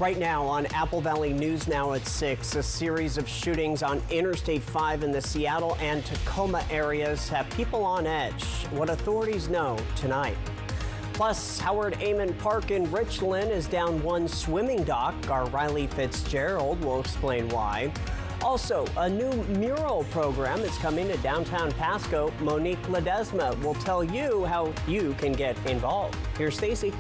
Right now on Apple Valley News Now at 6, a series of shootings on Interstate 5 in the Seattle and Tacoma areas have people on edge. What authorities know tonight. Plus, Howard Amon Park in Richland is down one swimming dock. Our Riley Fitzgerald will explain why. Also, a new mural program is coming to downtown Pasco. Monique Ledesma will tell you how you can get involved. Here's Stacy.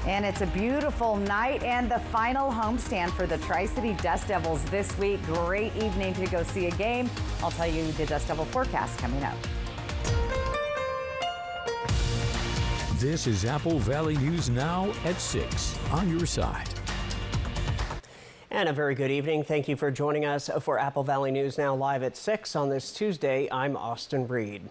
And it's a beautiful night and the final homestand for the Tri-City Dust Devils this week. Great evening to go see a game. I'll tell you the Dust Devil forecast coming up. This is Apple Valley News Now at 6 on your side. And a very good evening. Thank you for joining us for Apple Valley News Now live at 6 on this Tuesday. I'm Austin Reed.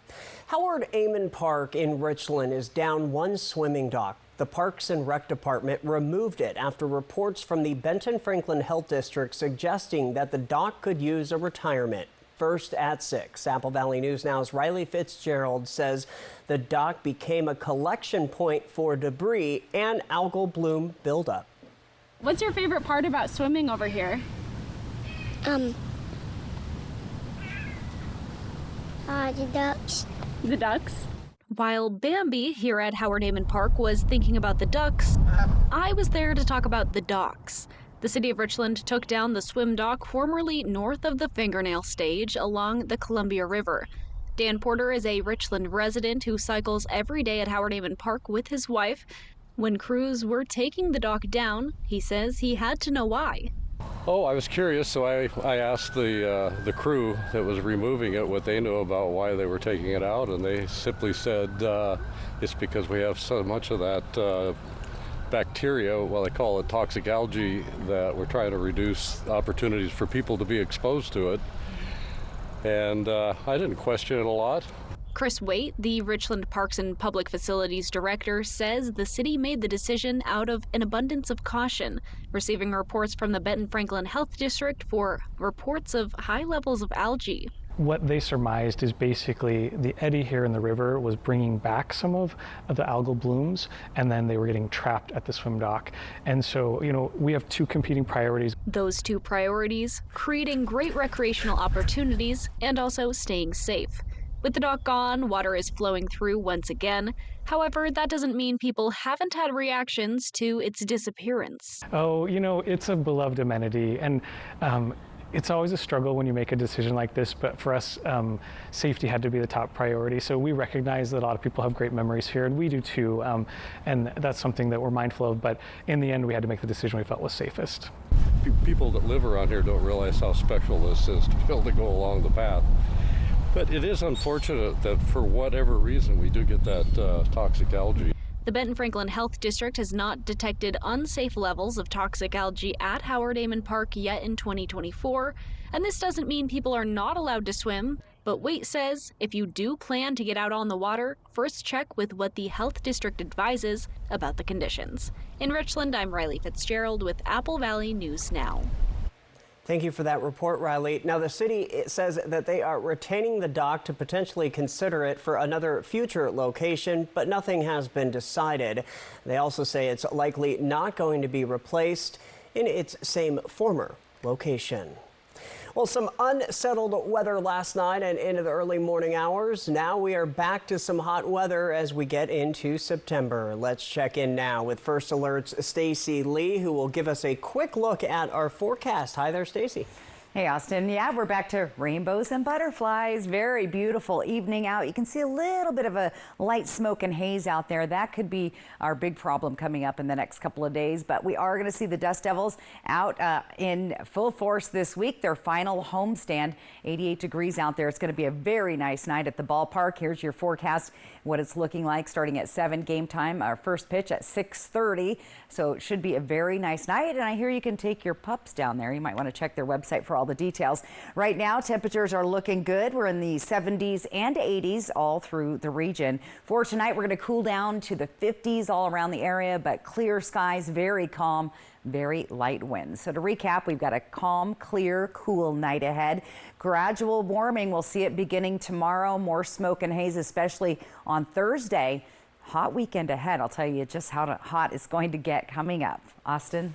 Howard Amon Park in Richland is down one swimming dock. The Parks and Rec Department removed it after reports from the Benton Franklin Health District suggesting that the dock could use a retirement. First at 6, Apple Valley News Now's Riley Fitzgerald says the dock became a collection point for debris and algal bloom buildup. What's your favorite part about swimming over here? The ducks. The ducks? While Bambi here at Howard Amon Park was thinking about the ducks, I was there to talk about the docks. The city of Richland took down the swim dock formerly north of the Fingernail Stage along the Columbia River. Dan Porter is a Richland resident who cycles every day at Howard Amon Park with his wife. When crews were taking the dock down, he says he had to know why. Oh, I was curious, so I asked the crew that was removing it what they knew about why they were taking it out, and they simply said it's because we have so much of that bacteria, well, they call it toxic algae, that we're trying to reduce opportunities for people to be exposed to it. And I didn't question it a lot. Chris Waite, the Richland Parks and Public Facilities Director, says the city made the decision out of an abundance of caution, receiving reports from the Benton Franklin Health District for reports of high levels of algae. What they surmised is basically the eddy here in the river was bringing back some of the algal blooms, and then they were getting trapped at the swim dock. And so, we have two competing priorities. Those two priorities, creating great recreational opportunities and also staying safe. With the dock gone, water is flowing through once again. However, that doesn't mean people haven't had reactions to its disappearance. Oh, it's a beloved amenity, and it's always a struggle when you make a decision like this, but for us, safety had to be the top priority. So we recognize that a lot of people have great memories here, and we do too, and that's something that we're mindful of, but in the end, we had to make the decision we felt was safest. People that live around here don't realize how special this is to be able to go along the path. But it is unfortunate that for whatever reason we do get that toxic algae. The Benton Franklin Health District has not detected unsafe levels of toxic algae at Howard Amon Park yet in 2024, and this doesn't mean people are not allowed to swim, but Waite says if you do plan to get out on the water, first check with what the health district advises about the conditions. In Richland, I'm Riley Fitzgerald with Apple Valley News Now. Thank you for that report, Riley. Now, the city says that they are retaining the dock to potentially consider it for another future location, but nothing has been decided. They also say it's likely not going to be replaced in its same former location. Well, some unsettled weather last night and into the early morning hours. Now we are back to some hot weather as we get into September. Let's check in now with First Alert's Stacy Lee, who will give us a quick look at our forecast. Hi there, Stacy. Hey, Austin. Yeah, we're back to rainbows and butterflies. Very beautiful evening out. You can see a little bit of a light smoke and haze out there. That could be our big problem coming up in the next couple of days. But we are going to see the Dust Devils out in full force this week. Their final homestand, 88 degrees out there. It's going to be a very nice night at the ballpark. Here's your forecast, what it's looking like starting at 7 game time. Our first pitch at 6:30. So it should be a very nice night. And I hear you can take your pups down there. You might want to check their website for all the details. Right now, temperatures are looking good. We're in the 70s and 80s all through the region. For tonight, we're going to cool down to the 50s all around the area, but clear skies, very calm, very light winds. So to recap, we've got a calm, clear, cool night ahead. Gradual warming, we'll see it beginning tomorrow. More smoke and haze, especially on Thursday. Hot weekend ahead. I'll tell you just how hot it's going to get coming up. Austin?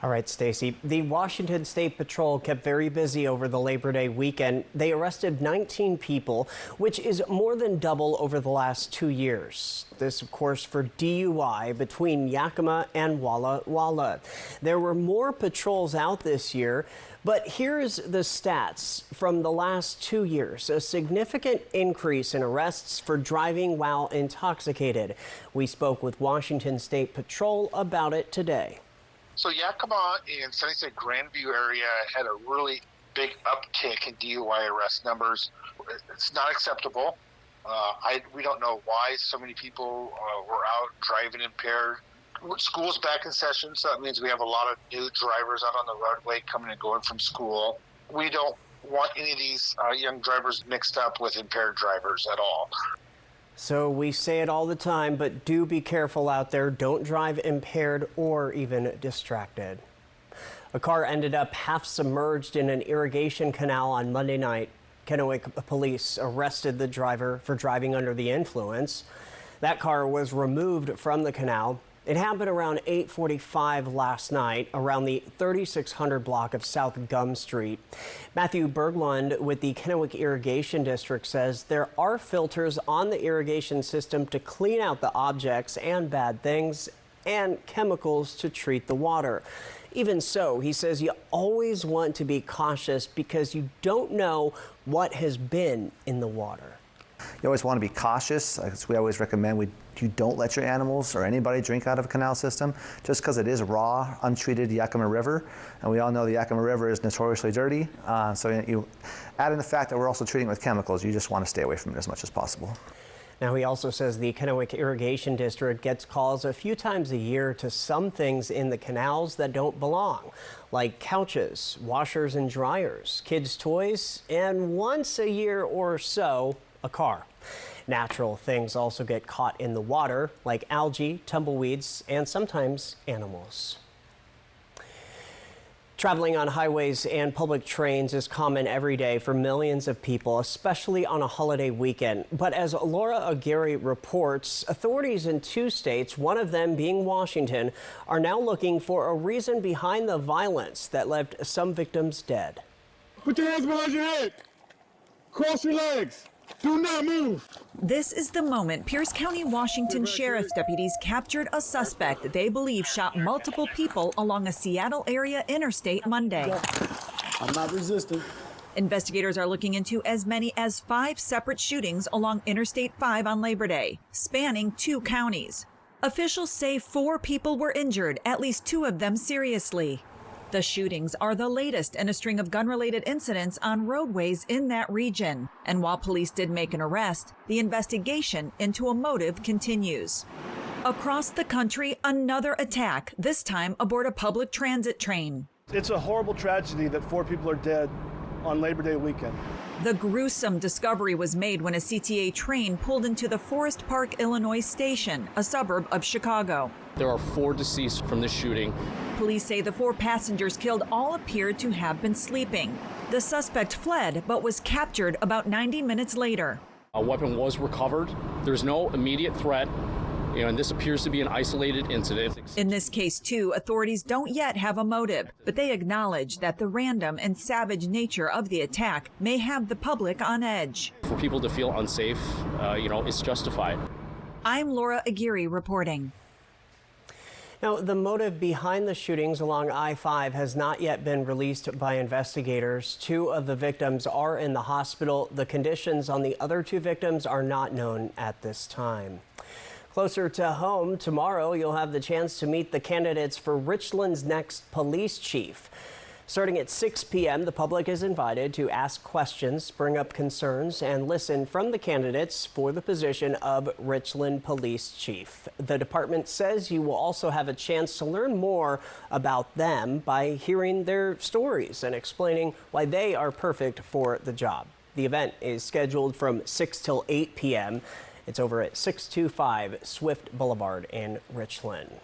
All right, Stacy. The Washington State Patrol kept very busy over the Labor Day weekend. They arrested 19 people, which is more than double over the last 2 years. This, of course, for DUI between Yakima and Walla Walla. There were more patrols out this year, but here's the stats from the last 2 years. A significant increase in arrests for driving while intoxicated. We spoke with Washington State Patrol about it today. So Yakima and Sunnyside Grandview area had a really big uptick in DUI arrest numbers. It's not acceptable. We don't know why so many people were out driving impaired. School's back in session, so that means we have a lot of new drivers out on the roadway coming and going from school. We don't want any of these young drivers mixed up with impaired drivers at all. So we say it all the time, but do be careful out there. Don't drive impaired or even distracted. A car ended up half submerged in an irrigation canal on Monday night. Kennewick police arrested the driver for driving under the influence. That car was removed from the canal. It happened around 8:45 last night around the 3600 block of South Gum Street. Matthew Berglund with the Kennewick Irrigation District says there are filters on the irrigation system to clean out the objects and bad things and chemicals to treat the water. Even so, he says you always want to be cautious because you don't know what has been in the water. You always want to be cautious. As we always recommend, you don't let your animals or anybody drink out of a canal system just because it is raw, untreated Yakima River. And we all know the Yakima River is notoriously dirty. So you add in the fact that we're also treating it with chemicals, you just want to stay away from it as much as possible. Now, he also says the Kennewick Irrigation District gets calls a few times a year to some things in the canals that don't belong, like couches, washers and dryers, kids' toys, and once a year or so, a car. Natural things also get caught in the water, like algae, tumbleweeds, and sometimes animals. Traveling on highways and public trains is common every day for millions of people, especially on a holiday weekend. But as Laura Aguirre reports, authorities in 2 states, one of them being Washington, are now looking for a reason behind the violence that left some victims dead. Put your hands behind your head. Cross your legs. Do not move. This is the moment Pierce County, Washington Sheriff's deputies captured a suspect that they believe shot multiple people along a Seattle area interstate Monday. I'm not resisting. Investigators are looking into as many as 5 separate shootings along Interstate 5 on Labor Day, spanning 2 counties. Officials say 4 people were injured, at least 2 of them seriously. The shootings are the latest in a string of gun-related incidents on roadways in that region. And while police did make an arrest, the investigation into a motive continues. Across the country, another attack, this time aboard a public transit train. It's a horrible tragedy that 4 people are dead on Labor Day weekend. The gruesome discovery was made when a CTA train pulled into the Forest Park, Illinois station, a suburb of Chicago. There are 4 deceased from this shooting. Police say the 4 passengers killed all appeared to have been sleeping. The suspect fled, but was captured about 90 minutes later. A weapon was recovered. There's no immediate threat, and this appears to be an isolated incident. In this case, too, authorities don't yet have a motive, but they acknowledge that the random and savage nature of the attack may have the public on edge. For people to feel unsafe, it's justified. I'm Laura Aguirre reporting. Now, the motive behind the shootings along I-5 has not yet been released by investigators. 2 of the victims are in the hospital. The conditions on the other 2 victims are not known at this time. Closer to home, tomorrow you'll have the chance to meet the candidates for Richland's next police chief. Starting at 6 p.m., the public is invited to ask questions, bring up concerns, and listen from the candidates for the position of Richland Police Chief. The department says you will also have a chance to learn more about them by hearing their stories and explaining why they are perfect for the job. The event is scheduled from 6 till 8 p.m. It's over at 625 Swift Boulevard in Richland.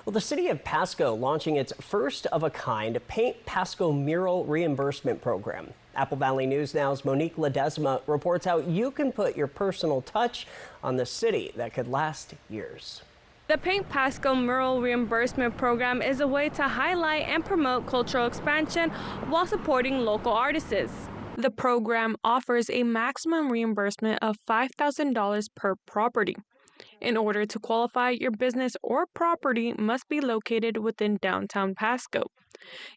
Well, the city of Pasco launching its first-of-a-kind Paint Pasco mural reimbursement program. Apple Valley News Now's Monique Ledesma reports how you can put your personal touch on the city that could last years. The Paint Pasco Mural Reimbursement Program is a way to highlight and promote cultural expansion while supporting local artists. The program offers a maximum reimbursement of $5,000 per property. In order to qualify, your business or property must be located within downtown Pasco.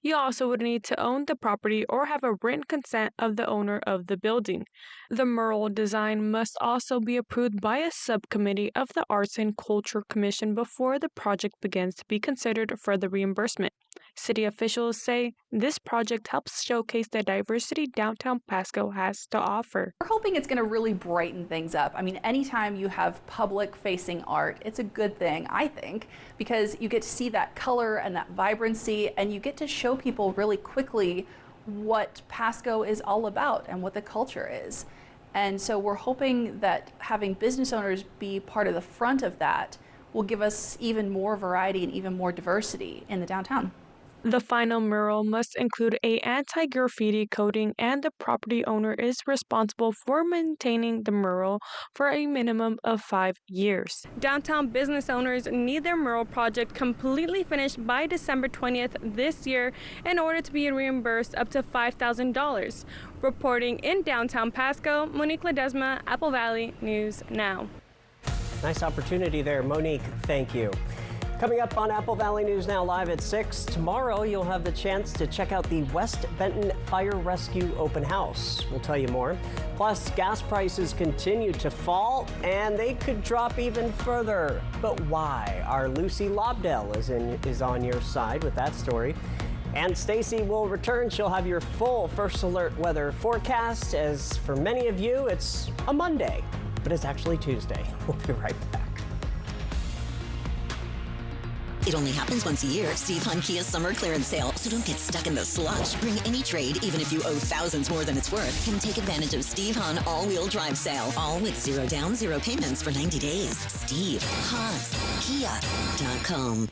You also would need to own the property or have a written consent of the owner of the building. The mural design must also be approved by a subcommittee of the Arts and Culture Commission before the project begins to be considered for the reimbursement. City officials say this project helps showcase the diversity downtown Pasco has to offer. We're hoping it's going to really brighten things up. I mean, anytime you have public-facing art, it's a good thing, I think, because you get to see that color and that vibrancy, and you get to show people really quickly what Pasco is all about and what the culture is. And so we're hoping that having business owners be part of the front of that will give us even more variety and even more diversity in the downtown. The final mural must include a anti-graffiti coating, and the property owner is responsible for maintaining the mural for a minimum of 5 years. Downtown business owners need their mural project completely finished by December 20th this year in order to be reimbursed up to $5,000. Reporting in downtown Pasco, Monique Ledesma, Apple Valley News Now. Nice opportunity there, Monique. Thank you. Coming up on Apple Valley News Now live at 6, tomorrow you'll have the chance to check out the West Benton Fire Rescue Open House. We'll tell you more. Plus, gas prices continue to fall, and they could drop even further. But why? Our Lucy Lobdell is on your side with that story. And Stacy will return. She'll have your full First Alert weather forecast. As for many of you, it's a Monday, but it's actually Tuesday. We'll be right back. It only happens once a year. Steve Hahn Kia's summer clearance sale. So don't get stuck in the slush. Bring any trade, even if you owe thousands more than it's worth. Can take advantage of Steve Hahn all-wheel drive sale. All with 0 down, 0 payments for 90 days. Steve Hahn's Kia.com.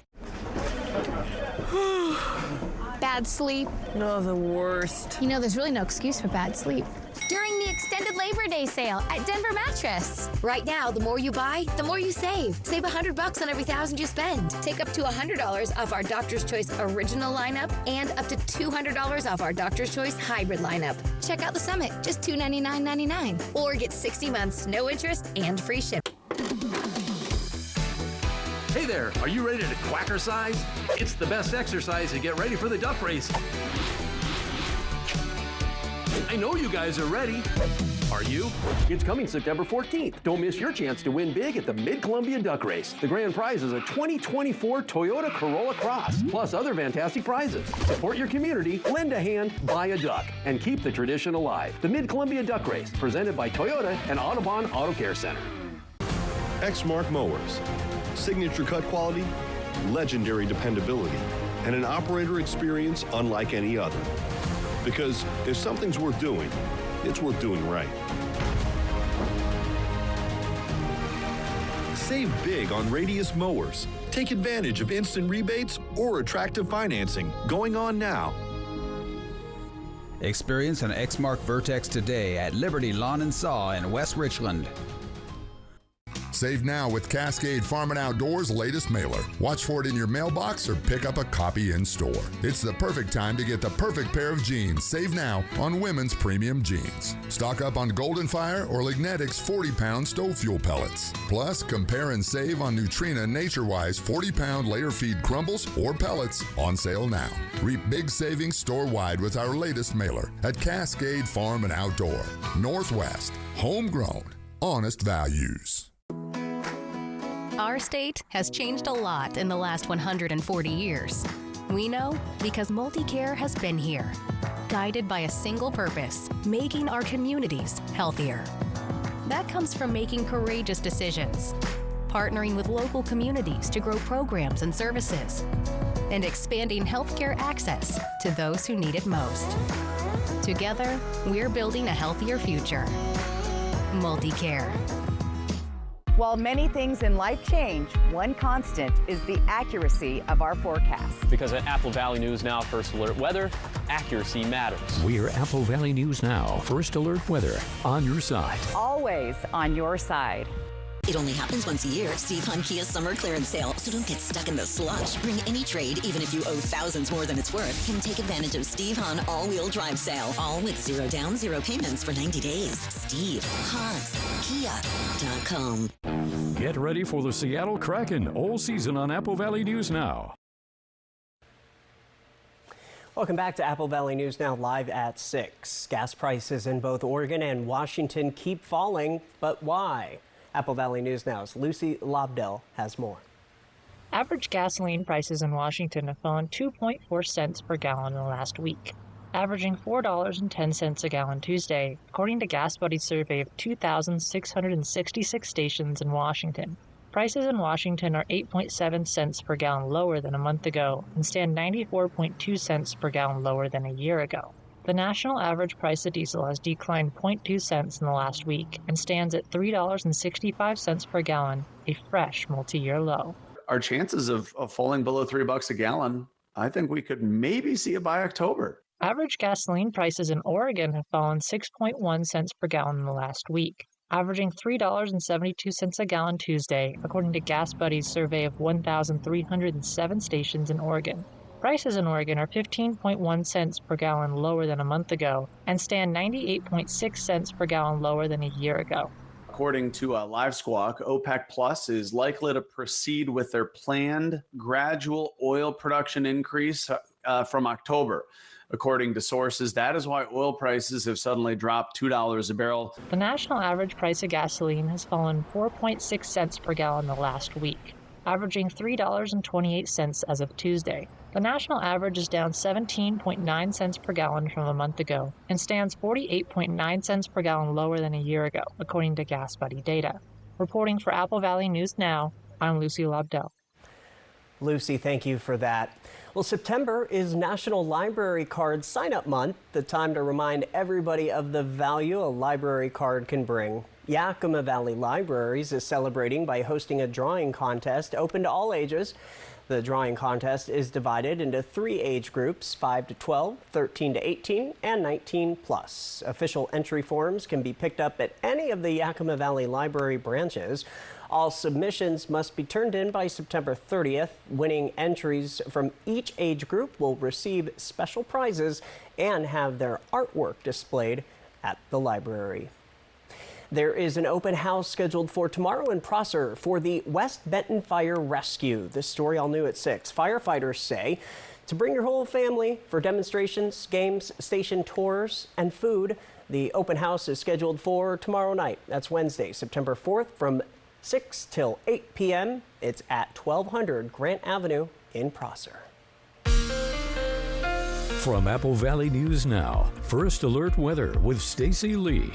Bad sleep. No, the worst. You know, there's really no excuse for bad sleep. During the extended Labor Day sale at Denver Mattress. Right now, the more you buy, the more you save. Save $100 on every $1,000 you spend. Take up to $100 off our Doctor's Choice Original lineup and up to $200 off our Doctor's Choice Hybrid lineup. Check out the Summit, just $299.99. Or get 60 months, no interest, and free shipping. Hey there, are you ready to quackercise? It's the best exercise to get ready for the duck race. I know you guys are ready. Are you? It's coming September 14th. Don't miss your chance to win big at the Mid-Columbia Duck Race. The grand prize is a 2024 Toyota Corolla Cross, plus other fantastic prizes. Support your community, lend a hand, buy a duck, and keep the tradition alive. The Mid-Columbia Duck Race, presented by Toyota and Audubon Auto Care Center. Exmark Mowers. Signature cut quality, legendary dependability, and an operator experience unlike any other. Because if something's worth doing, it's worth doing right. Save big on Radius mowers. Take advantage of instant rebates or attractive financing going on now. Experience an Exmark Vertex today at Liberty Lawn and Saw in West Richland. Save now with Cascade Farm and Outdoors' latest mailer. Watch for it in your mailbox or pick up a copy in store. It's the perfect time to get the perfect pair of jeans. Save now on women's premium jeans. Stock up on Golden Fire or Lignetics 40-pound stove fuel pellets. Plus, compare and save on Nutrina NatureWise 40-pound layer feed crumbles or pellets on sale now. Reap big savings store-wide with our latest mailer at Cascade Farm and Outdoor. Northwest, homegrown, honest values. Our state has changed a lot in the last 140 years. We know because MultiCare has been here, guided by a single purpose, making our communities healthier. That comes from making courageous decisions, partnering with local communities to grow programs and services, and expanding healthcare access to those who need it most. Together, we're building a healthier future. MultiCare. While many things in life change, one constant is the accuracy of our forecast. Because at Apple Valley News Now First Alert Weather, accuracy matters. We're Apple Valley News Now First Alert Weather on your side. Always on your side. It only happens once a year. Steve Hun Kia Summer Clearance Sale. So don't get stuck in the slush. Bring any trade, even if you owe thousands more than it's worth. Can take advantage of Steve Hun All-Wheel Drive Sale. All with 0 down, 0 payments for 90 days. Steve Hun's Kia.com. Get ready for the Seattle Kraken all season on Apple Valley News Now. Welcome back to Apple Valley News Now, live at 6. Gas prices in both Oregon and Washington keep falling, but why? Apple Valley News Now's Lucy Lobdell has more. Average gasoline prices in Washington have fallen 2.4 cents per gallon in the last week, averaging $4.10 a gallon Tuesday, according to Gas Buddy's survey of 2,666 stations in Washington. Prices in Washington are 8.7 cents per gallon lower than a month ago and stand 94.2 cents per gallon lower than a year ago. The national average price of diesel has declined 0.2 cents in the last week and stands at $3.65 per gallon, a fresh multi-year low. Our chances of falling below $3 a gallon, I think we could maybe see it by October. Average gasoline prices in Oregon have fallen 6.1 cents per gallon in the last week, averaging $3.72 a gallon Tuesday, according to Gas Buddy's survey of 1,307 stations in Oregon. Prices in Oregon are 15.1 cents per gallon lower than a month ago and stand 98.6 cents per gallon lower than a year ago. According to Live Squawk, OPEC Plus is likely to proceed with their planned gradual oil production increase from October. According to sources, that is why oil prices have suddenly dropped $2 a barrel. The national average price of gasoline has fallen 4.6 cents per gallon the last week, averaging $3.28 as of Tuesday. The national average is down 17.9 cents per gallon from a month ago and stands 48.9 cents per gallon lower than a year ago, according to Gas Buddy data. Reporting for Apple Valley News Now, I'm Lucy Lobdell. Lucy, thank you for that. Well, September is National Library Card Sign-Up Month, the time to remind everybody of the value a library card can bring. Yakima Valley Libraries is celebrating by hosting a drawing contest open to all ages. The drawing contest is divided into 3 age groups, 5 to 12, 13 to 18, and 19 plus. Official entry forms can be picked up at any of the Yakima Valley Library branches. All submissions must be turned in by September 30th. Winning entries from each age group will receive special prizes and have their artwork displayed at the library. There is an open house scheduled for tomorrow in Prosser for the West Benton Fire Rescue. This story all new at 6. Firefighters say to bring your whole family for demonstrations, games, station tours, and food. The open house is scheduled for tomorrow night. That's Wednesday, September 4th from 6 till 8 p.m. It's at 1200 Grant Avenue in Prosser. From Apple Valley News Now, First Alert Weather with Stacy Lee.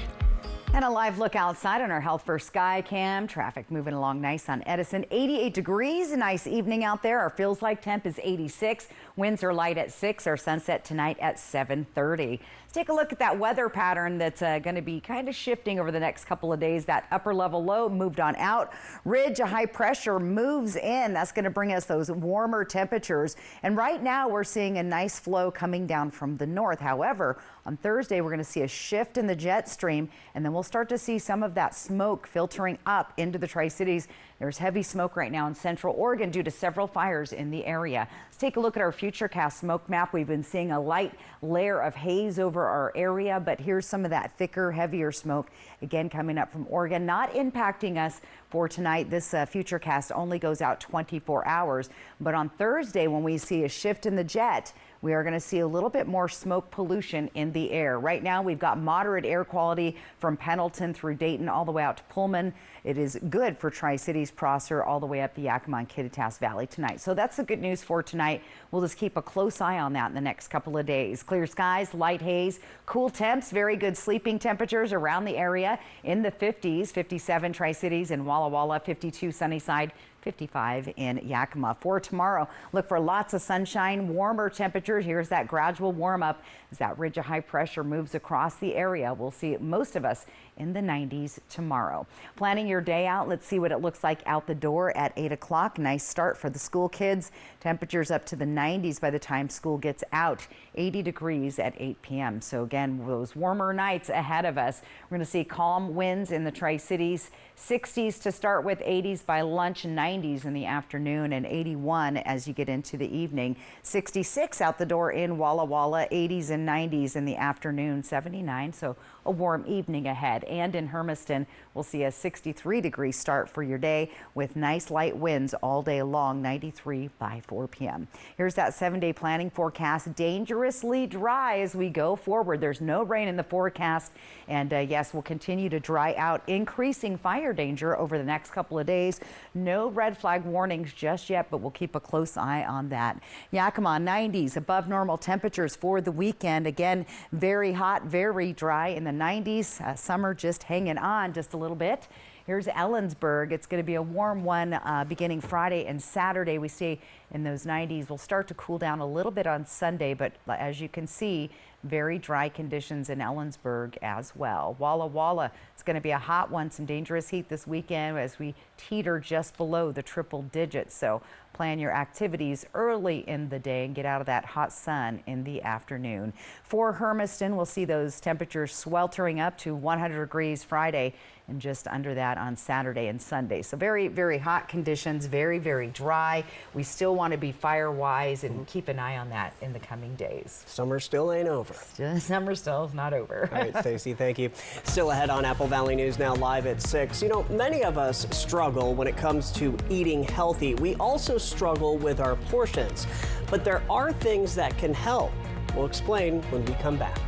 And a live look outside on our Health First Sky Cam. Traffic moving along nice on Edison. 88 degrees, a nice evening out there. Our feels like temp is 86. Winds are light at 6. Our sunset tonight at 7:30. Let's take a look at that weather pattern that's going to be kind of shifting over the next couple of days. That upper level low moved on out. Ridge, a high pressure moves in. That's going to bring us those warmer temperatures. And right now we're seeing a nice flow coming down from the north. However, on Thursday, we're going to see a shift in the jet stream, and then we'll start to see some of that smoke filtering up into the Tri-Cities. There's heavy smoke right now in central Oregon due to several fires in the area. Let's take a look at our Futurecast smoke map. We've been seeing a light layer of haze over our area, but here's some of that thicker, heavier smoke again coming up from Oregon, not impacting us for tonight. This Futurecast only goes out 24 hours, but on Thursday, when we see a shift in the jet, we are going to see a little bit more smoke pollution in the air. Right now, we've got moderate air quality from Pendleton through Dayton all the way out to Pullman. It is good for Tri-Cities, Prosser, all the way up the Yakima and Kittitas Valley tonight. So that's the good news for tonight. We'll just keep a close eye on that in the next couple of days. Clear skies, light haze, cool temps, very good sleeping temperatures around the area in the 50s, 57 Tri-Cities and Walla Walla, 52 Sunnyside, 55 in Yakima. For tomorrow, look for lots of sunshine, warmer temperatures. Here's that gradual warm up as that ridge of high pressure moves across the area. We'll see most of us in the 90s tomorrow. Planning your day out, let's see what it looks like out the door at 8 o'clock. Nice start for the school kids. Temperatures up to the 90s by the time school gets out. 80 degrees at 8 p.m. So again, those warmer nights ahead of us. We're going to see calm winds in the Tri-Cities. 60s to start with, 80s by lunch, 90s in the afternoon, and 81 as you get into the evening. 66 out the door in Walla Walla, 80s and 90s in the afternoon, 79. So a warm evening ahead. And in Hermiston, we'll see a 63-degree start for your day with nice light winds all day long, 93 by 4 p.m. Here's that 7-day planning forecast. Dangerously dry as we go forward. There's no rain in the forecast. And yes, we'll continue to dry out, increasing fire danger over the next couple of days. No red flag warnings just yet, but we'll keep a close eye on that. Yakima, 90s, above normal temperatures for the weekend. Again, very hot, very dry in the 90s. Summer just hanging on just a little bit. Here's Ellensburg. It's going to be a warm one beginning Friday and Saturday. We stay in those 90s. We'll start to cool down a little bit on Sunday, but as you can see, very dry conditions in Ellensburg as well. Walla Walla, it's going to be a hot one. Some dangerous heat this weekend as we teeter just below the triple digits. So plan your activities early in the day and get out of that hot sun in the afternoon. For Hermiston, we'll see those temperatures sweltering up to 100 degrees Friday and just under that on Saturday and Sunday. So very, very hot conditions, very, very dry. We still want to be fire wise and keep an eye on that in the coming days. Summer still ain't over. Summer still is not over. All right, Stacey, thank you. Still ahead on Apple Valley News Now live at 6. You know, many of us struggle when it comes to eating healthy. We also struggle with our portions, but there are things that can help. We'll explain when we come back.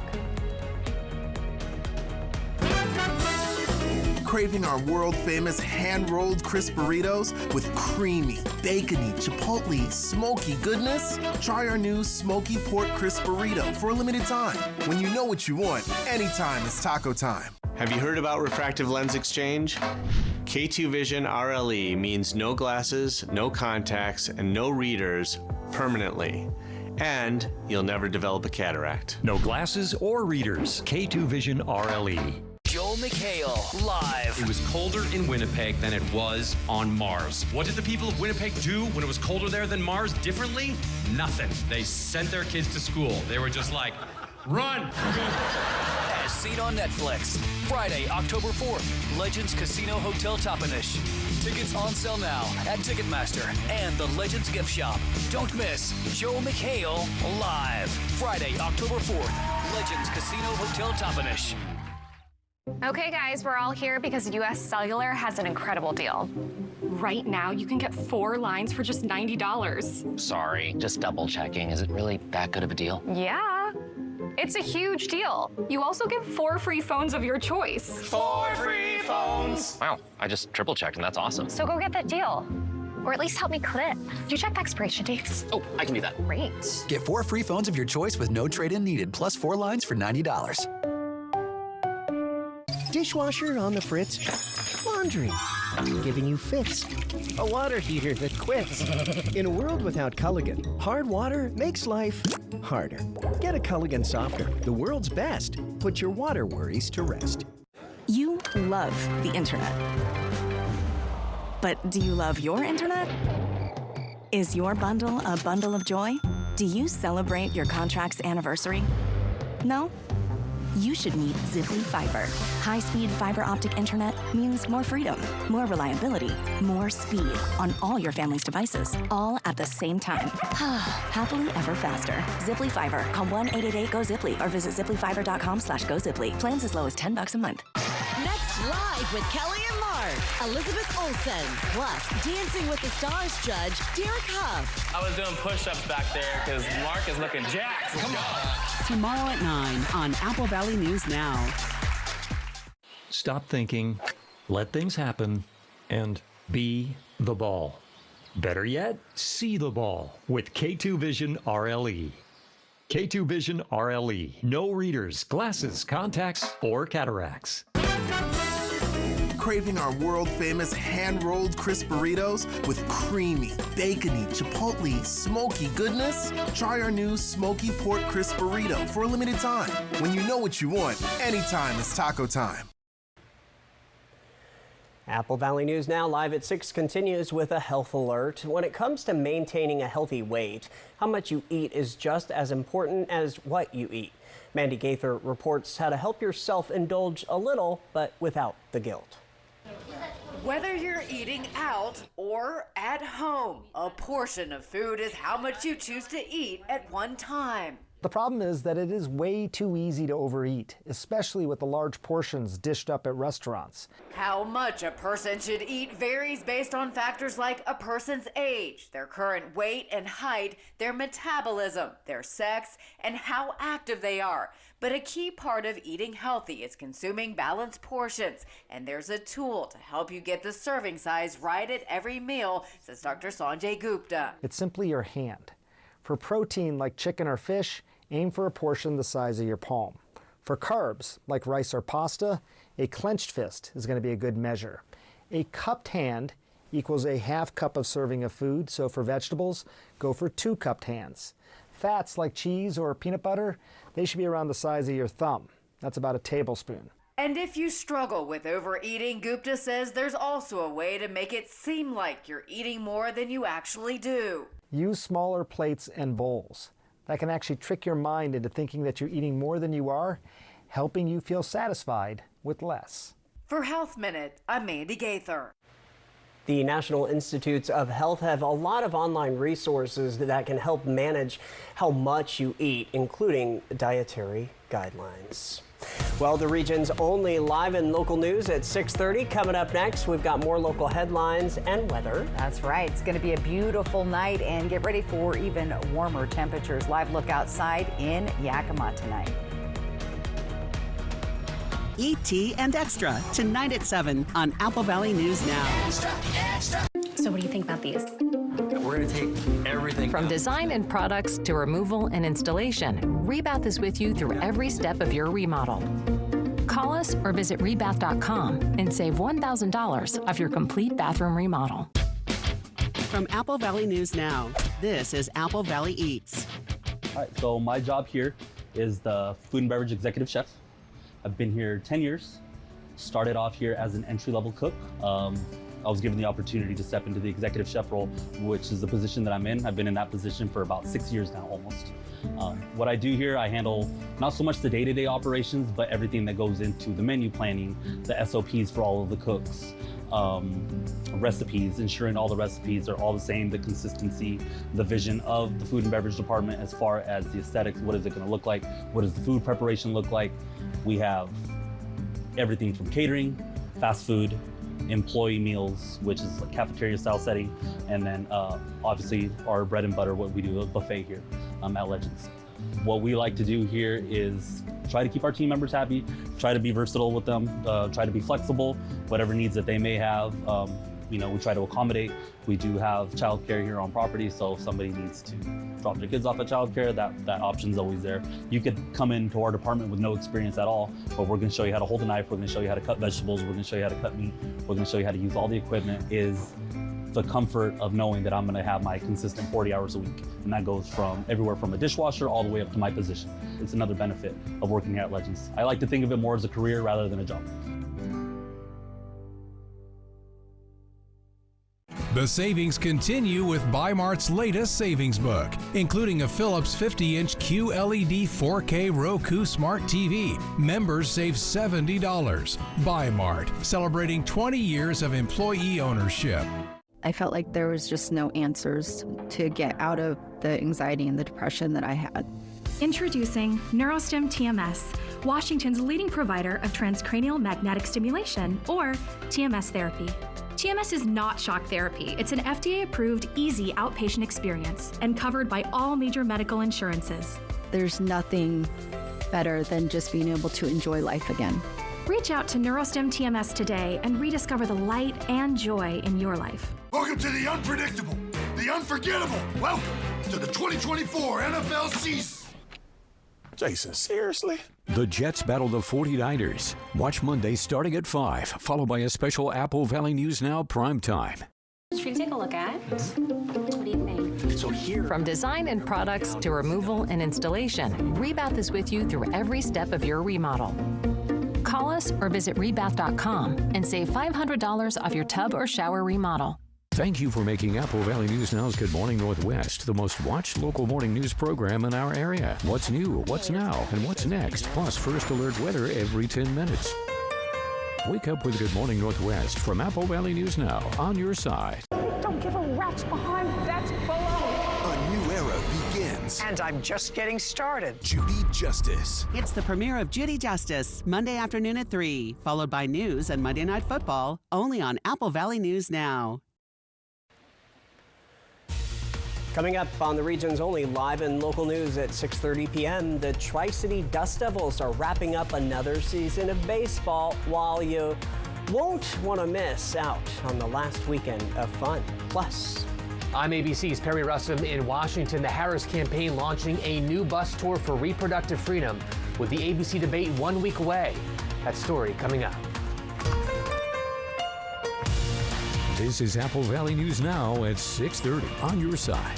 Craving our world-famous hand-rolled crisp burritos with creamy, bacony, chipotle, smoky goodness? Try our new smoky pork crisp burrito for a limited time. When you know what you want, anytime is taco time. Have you heard about refractive lens exchange? K2 Vision RLE means no glasses, no contacts, and no readers permanently. And you'll never develop a cataract. No glasses or readers. K2 Vision RLE. Joel McHale, live. It was colder in Winnipeg than it was on Mars. What did the people of Winnipeg do when it was colder there than Mars differently? Nothing. They sent their kids to school. They were just like, run! As seen on Netflix. Friday, October 4th, Legends Casino Hotel Toppenish. Tickets on sale now at Ticketmaster and the Legends Gift Shop. Don't miss Joel McHale, live. Friday, October 4th, Legends Casino Hotel Toppenish. Okay, guys, we're all here because US Cellular has an incredible deal. Right now, you can get 4 lines for just $90. Sorry, just double checking. Is it really that good of a deal? Yeah, it's a huge deal. You also get 4 free phones of your choice. 4 free phones! Wow, I just triple checked and that's awesome. So go get that deal. Or at least help me clip. You check the expiration dates. Oh, I can do that. Great. Get 4 free phones of your choice with no trade-in needed, plus 4 lines for $90. Dishwasher on the fritz, laundry giving you fits, a water heater that quits. In a world without Culligan, hard water makes life harder. Get a Culligan softener, the world's best. Put your water worries to rest. You love the internet. But do you love your internet? Is your bundle a bundle of joy? Do you celebrate your contract's anniversary? No? You should meet Ziply Fiber. High-speed fiber optic internet means more freedom, more reliability, more speed on all your family's devices, all at the same time. Happily ever faster. Ziply Fiber. Call 1-888-GO-ZIPLY or visit ziplyfiber.com/GoZiply. Plans as low as $10 a month. Next Live with Kelly and Mark, Elizabeth Olsen, plus Dancing with the Stars judge, Derek Huff. I was doing push-ups back there because Mark is looking jacked. Come on. Tomorrow at 9 on Apple Valley News Now. Stop thinking, let things happen, and be the ball. Better yet, see the ball with K2 Vision RLE. K2 Vision RLE. No readers, glasses, contacts, or cataracts. Craving our world-famous hand-rolled crisp burritos with creamy, bacony, chipotle, smoky goodness? Try our new Smoky Pork Crisp Burrito for a limited time. When you know what you want, anytime is taco time. Apple Valley News Now live at 6 continues with a health alert. When it comes to maintaining a healthy weight, how much you eat is just as important as what you eat. Mandy Gaither reports how to help yourself indulge a little, but without the guilt. Whether you're eating out or at home, a portion of food is how much you choose to eat at one time. The problem is that it is way too easy to overeat, especially with the large portions dished up at restaurants. How much a person should eat varies based on factors like a person's age, their current weight and height, their metabolism, their sex, and how active they are. But a key part of eating healthy is consuming balanced portions, and there's a tool to help you get the serving size right at every meal, says Dr. Sanjay Gupta. It's simply your hand. For protein like chicken or fish, aim for a portion the size of your palm. For carbs like rice or pasta, a clenched fist is going to be a good measure. A cupped hand equals a half cup of serving of food, so for vegetables, go for 2 cupped hands. Fats like cheese or peanut butter, they should be around the size of your thumb. That's about a tablespoon. And if you struggle with overeating, Gupta says there's also a way to make it seem like you're eating more than you actually do. Use smaller plates and bowls. That can actually trick your mind into thinking that you're eating more than you are, helping you feel satisfied with less. For Health Minute, I'm Mandy Gaither. The National Institutes of Health have a lot of online resources that can help manage how much you eat, including dietary guidelines. Well, the region's only live and local news at 6:30. Coming up next, we've got more local headlines and weather. That's right. It's going to be a beautiful night, and get ready for even warmer temperatures. Live look outside in Yakima tonight. ET and Extra tonight at 7 on Apple Valley News Now. So what do you think about these? We're going to take everything. From design and products to removal and installation, Rebath is with you through every step of your remodel. Call us or visit rebath.com and save $1,000 of your complete bathroom remodel. From Apple Valley News Now, this is Apple Valley Eats. All right, so my job here is the food and beverage executive chef. I've been here 10 years. Started off here as an entry-level cook. I was given the opportunity to step into the executive chef role, which is the position that I'm in. I've been in that position for about 6 years now, almost. What I do here, I handle not so much the day-to-day operations, but everything that goes into the menu planning, the SOPs for all of the cooks, recipes, ensuring all the recipes are all the same, the consistency, the vision of the food and beverage department as far as the aesthetics, what is it gonna look like, what does the food preparation look like. We have everything from catering, fast food, employee meals, which is a cafeteria style setting, and then obviously our bread and butter, what we do, a buffet here at Legends. What we like to do here is try to keep our team members happy, try to be versatile with them, try to be flexible, whatever needs that they may have. We try to accommodate. We do have childcare here on property, so if somebody needs to drop their kids off at childcare, that option's always there. You could come into our department with no experience at all, but we're gonna show you how to hold a knife, we're gonna show you how to cut vegetables, we're gonna show you how to cut meat, we're gonna show you how to use all the equipment. Is the comfort of knowing that I'm gonna have my consistent 40 hours a week. And that goes from everywhere from a dishwasher all the way up to my position. It's another benefit of working here at Legends. I like to think of it more as a career rather than a job. The savings continue with Bi-Mart's latest savings book, including a Philips 50-inch QLED 4K Roku Smart TV. Members save $70. Bi-Mart, celebrating 20 years of employee ownership. I felt like there was just no answers to get out of the anxiety and the depression that I had. Introducing NeuroStim TMS, Washington's leading provider of transcranial magnetic stimulation, or TMS therapy. TMS is not shock therapy. It's an FDA-approved, easy outpatient experience and covered by all major medical insurances. There's nothing better than just being able to enjoy life again. Reach out to NeuroStim TMS today and rediscover the light and joy in your life. Welcome to the unpredictable, the unforgettable. Welcome to the 2024 NFL season. Jason, seriously? The Jets battle the 49ers. Watch Monday starting at 5, followed by a special Apple Valley News Now primetime. Should we take a look at? What do you think? So here... From design and products to removal and installation, Rebath is with you through every step of your remodel. Call us or visit rebath.com and save $500 off your tub or shower remodel. Thank you for making Apple Valley News Now's Good Morning Northwest the most watched local morning news program in our area. What's new, what's now, and what's next, plus first alert weather every 10 minutes. Wake up with Good Morning Northwest from Apple Valley News Now, on your side. Don't give a rat's behind. That's baloney. A new era begins. And I'm just getting started. Judy Justice. It's the premiere of Judy Justice, Monday afternoon at 3, followed by news and Monday Night Football, only on Apple Valley News Now. Coming up on the region's only live and local news at 6:30 p.m., the Tri-City Dust Devils are wrapping up another season of baseball, while you won't want to miss out on the last weekend of fun. Plus, I'm ABC's Perry Russom in Washington. The Harris campaign launching a new bus tour for reproductive freedom with the ABC debate 1 week away. That story coming up. This is Apple Valley News Now at 6:30, on your side.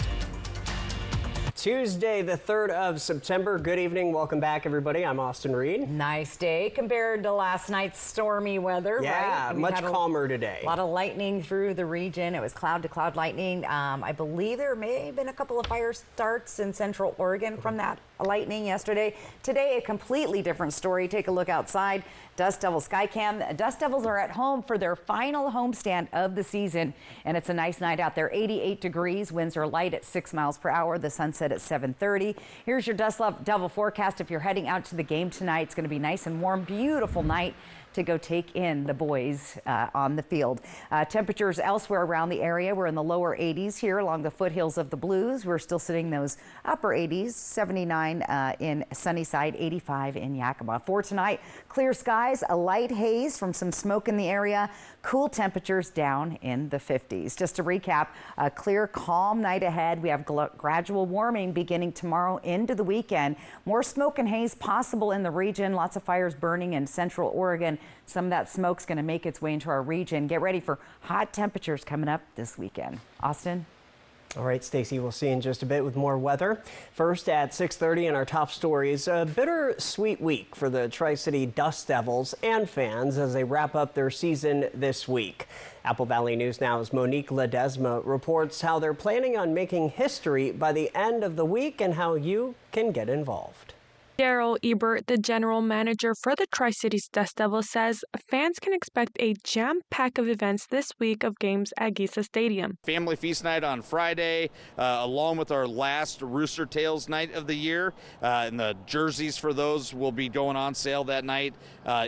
Tuesday, the 3rd of September. Good evening. Welcome back, everybody. I'm Austin Reed. Nice day compared to last night's stormy weather, yeah, right? much calmer today. A lot of lightning through the region. It was cloud to cloud lightning. I believe there may have been a couple of fire starts in central Oregon from that lightning yesterday. Today, a completely different story. Take a look outside. Dust Devils Skycam. Dust Devils are at home for their final homestand of the season, and it's a nice night out there. 88 degrees. Winds are light at 6 miles per hour. The sunset at 7:30. Here's your Dust Devil forecast. If you're heading out to the game tonight, it's going to be nice and warm. Beautiful night to go take in the boys on the field. Temperatures elsewhere around the area, we're in the lower 80s here along the foothills of the Blues. We're still sitting those upper 80s, 79 in Sunnyside, 85 in Yakima. For tonight, clear skies, a light haze from some smoke in the area, cool temperatures down in the 50s. Just to recap, a clear, calm night ahead. We have gradual warming beginning tomorrow into the weekend. More smoke and haze possible in the region. Lots of fires burning in central Oregon. Some of that smoke's going to make its way into our region. Get ready for hot temperatures coming up this weekend. Austin? All right, Stacy, we'll see you in just a bit with more weather. First at 6:30 in our top stories, a bittersweet week for the Tri-City Dust Devils and fans as they wrap up their season this week. Apple Valley News Now's Monique Ledesma reports how they're planning on making history by the end of the week and how you can get involved. Daryl Ebert, the general manager for the Tri-Cities Dust Devils, says fans can expect a jam-pack of events this week of games at Giza Stadium. Family feast night on Friday, along with our last Rooster Tails night of the year. And the jerseys for those will be going on sale that night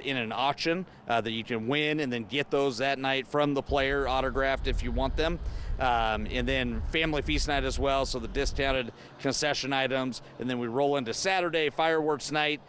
in an auction that you can win and then get those that night from the player autographed if you want them. And then family feast night as well, so the discounted concession items. And then we roll into Saturday, fireworks night,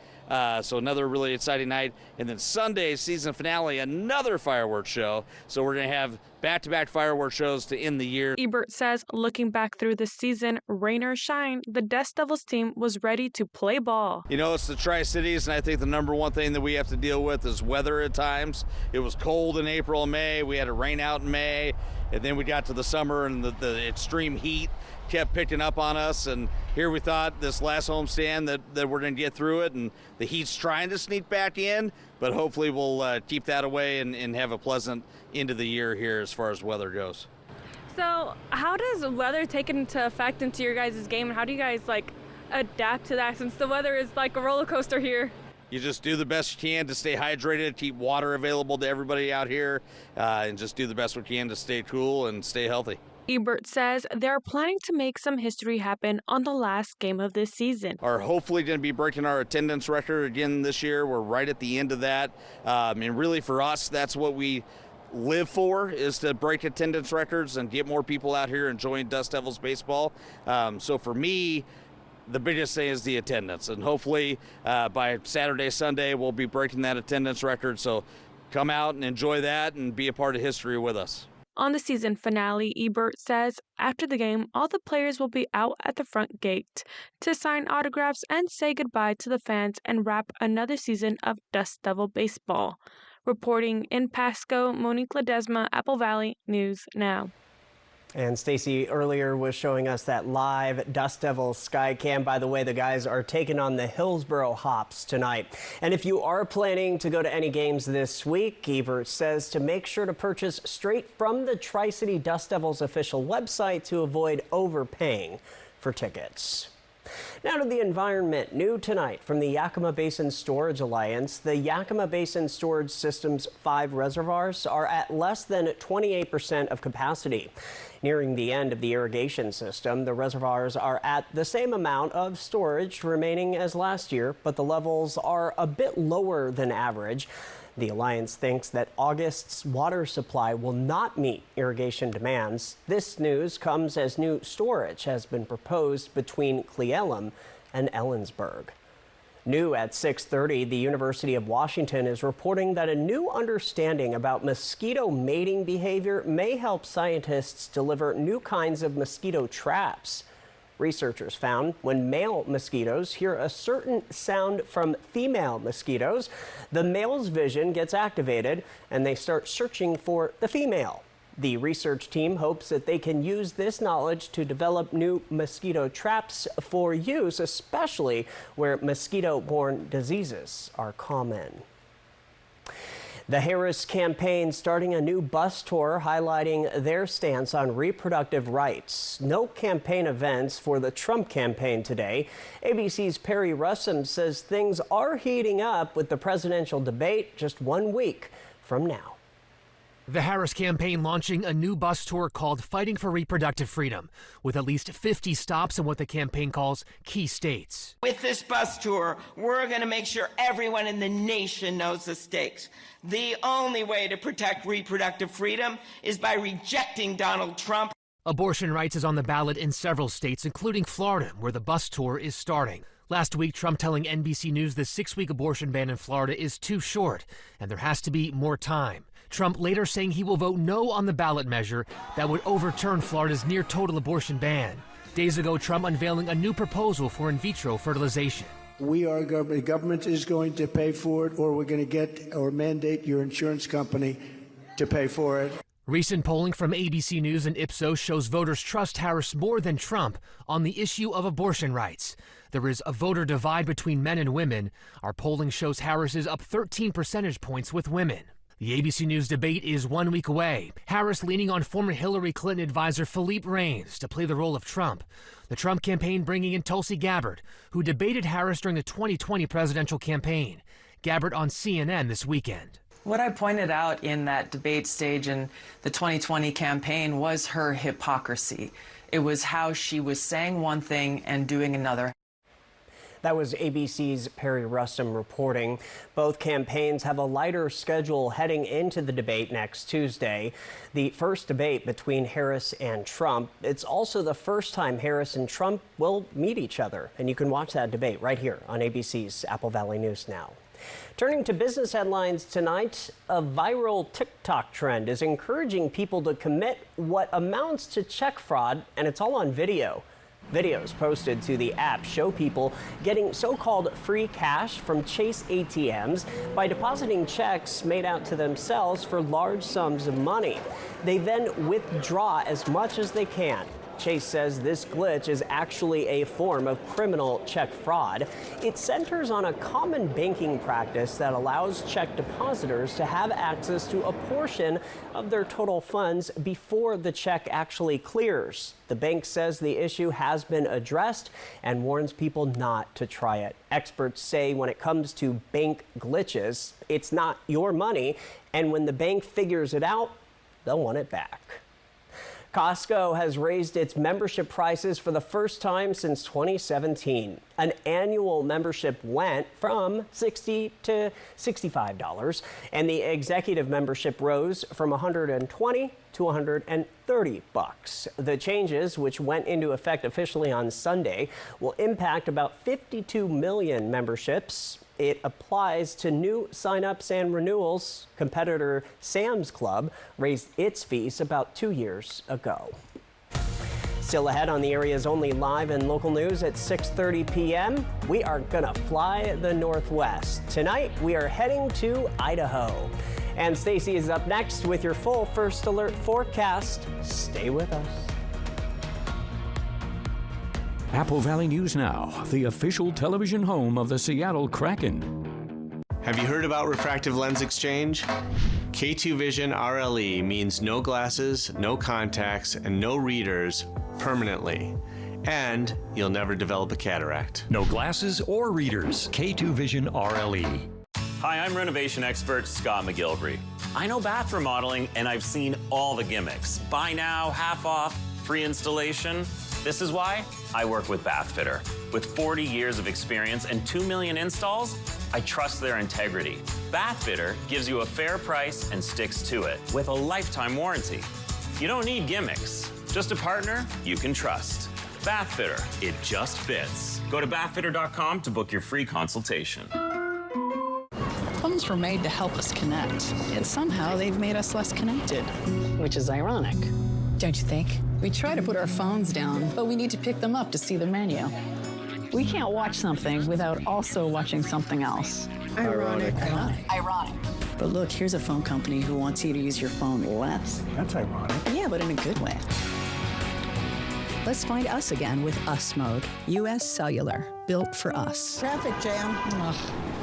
so another really exciting night. And then Sunday, season finale, another fireworks show. So we're going to have back-to-back fireworks shows to end the year. Ebert says, looking back through the season, rain or shine, the Dust Devils team was ready to play ball. You know, it's the Tri-Cities, and I think the number one thing that we have to deal with is weather at times. It was cold in April and May. We had a rain out in May. And then we got to the summer and the extreme heat kept picking up on us. And here we thought this last homestand that we're going to get through it. And the heat's trying to sneak back in, but hopefully we'll keep that away and have a pleasant end of the year here as far as weather goes. So how does weather take into effect into your guys' game? And how do you guys adapt to that since the weather is like a roller coaster here? You just do the best you can to stay hydrated, keep water available to everybody out here, and just do the best we can to stay cool and stay healthy. Ebert says they're planning to make some history happen on the last game of this season. Are hopefully going to be breaking our attendance record again this year. We're right at the end of that. And really for us, that's what we live for, is to break attendance records and get more people out here enjoying Dust Devils baseball. So for me, the biggest thing is the attendance, and hopefully by Saturday, Sunday, we'll be breaking that attendance record. So come out and enjoy that and be a part of history with us. On the season finale, Ebert says after the game, all the players will be out at the front gate to sign autographs and say goodbye to the fans and wrap another season of Dust Devil baseball. Reporting in Pasco, Monique Ledesma, Apple Valley News Now. And Stacy earlier was showing us that live Dust Devil sky cam. By the way, the guys are taking on the Hillsboro Hops tonight. And if you are planning to go to any games this week, Ebert says to make sure to purchase straight from the Tri-City Dust Devils official website to avoid overpaying for tickets. Now to the environment. New tonight from the Yakima Basin Storage Alliance, the Yakima Basin Storage System's 5 reservoirs are at less than 28% of capacity. Nearing the end of the irrigation system, the reservoirs are at the same amount of storage remaining as last year, but the levels are a bit lower than average. The Alliance thinks that August's water supply will not meet irrigation demands. This news comes as new storage has been proposed between Cle Elum and Ellensburg. New at 6:30, the University of Washington is reporting that a new understanding about mosquito mating behavior may help scientists deliver new kinds of mosquito traps. Researchers found when male mosquitoes hear a certain sound from female mosquitoes, the male's vision gets activated and they start searching for the female. The research team hopes that they can use this knowledge to develop new mosquito traps for use, especially where mosquito-borne diseases are common. The Harris campaign starting a new bus tour highlighting their stance on reproductive rights. No campaign events for the Trump campaign today. ABC's Perry Russom says things are heating up with the presidential debate just 1 week from now. The Harris campaign launching a new bus tour called Fighting for Reproductive Freedom, with at least 50 stops in what the campaign calls key states. With this bus tour, we're going to make sure everyone in the nation knows the stakes. The only way to protect reproductive freedom is by rejecting Donald Trump. Abortion rights is on the ballot in several states, including Florida, where the bus tour is starting. Last week, Trump telling NBC News the 6-week abortion ban in Florida is too short, and there has to be more time. Trump later saying he will vote no on the ballot measure that would overturn Florida's near-total abortion ban. Days ago, Trump unveiling a new proposal for in vitro fertilization. We are government. Government is going to pay for it, or we're going to get or mandate your insurance company to pay for it. Recent polling from ABC News and Ipsos shows voters trust Harris more than Trump on the issue of abortion rights. There is a voter divide between men and women. Our polling shows Harris is up 13 percentage points with women. The ABC News debate is 1 week away. Harris leaning on former Hillary Clinton advisor Philippe Reines to play the role of Trump. The Trump campaign bringing in Tulsi Gabbard, who debated Harris during the 2020 presidential campaign. Gabbard on CNN this weekend. What I pointed out in that debate stage in the 2020 campaign was her hypocrisy. It was how she was saying one thing and doing another. That was ABC's Perry Russom reporting. Both campaigns have a lighter schedule heading into the debate next Tuesday. The first debate between Harris and Trump. It's also the first time Harris and Trump will meet each other. And you can watch that debate right here on ABC's Apple Valley News Now. Turning to business headlines tonight, a viral TikTok trend is encouraging people to commit what amounts to check fraud, and it's all on video. Videos posted to the app show people getting so-called free cash from Chase ATMs by depositing checks made out to themselves for large sums of money. They then withdraw as much as they can. Chase says this glitch is actually a form of criminal check fraud. It centers on a common banking practice that allows check depositors to have access to a portion of their total funds before the check actually clears. The bank says the issue has been addressed and warns people not to try it. Experts say when it comes to bank glitches, it's not your money, and when the bank figures it out, they'll want it back. Costco has raised its membership prices for the first time since 2017. An annual membership went from $60 to $65, and the executive membership rose from $120 to $130. The changes, which went into effect officially on Sunday, will impact about 52 million memberships. it applies to new signups and renewals. Competitor Sam's Club raised its fees about 2 years ago. Still ahead on the area's only live and local news at 6:30 p.m., we are gonna fly the Northwest. Tonight, we are heading to Idaho. And Stacy is up next with your full First Alert forecast. Stay with us. Apple Valley News Now, the official television home of the Seattle Kraken. Have you heard about refractive lens exchange? K2 Vision RLE means no glasses, no contacts, and no readers permanently. And you'll never develop a cataract. No glasses or readers. K2 Vision RLE. Hi, I'm renovation expert Scott McGilvery. I know bath remodeling and I've seen all the gimmicks. Buy now, half off, free installation. This is why I work with Bathfitter. With 40 years of experience and 2 million installs, I trust their integrity. Bathfitter gives you a fair price and sticks to it with a lifetime warranty. You don't need gimmicks, just a partner you can trust. Bathfitter, it just fits. Go to bathfitter.com to book your free consultation. Phones were made to help us connect, yet somehow they've made us less connected. Which is ironic. Don't you think? We try to put our phones down, but we need to pick them up to see the menu. We can't watch something without also watching something else. Ironic. Ironic. But look, here's a phone company who wants you to use your phone less. That's ironic. Yeah, but in a good way. Let's find us again with Us Mode. U.S. Cellular, built for us. Traffic jam. Ugh,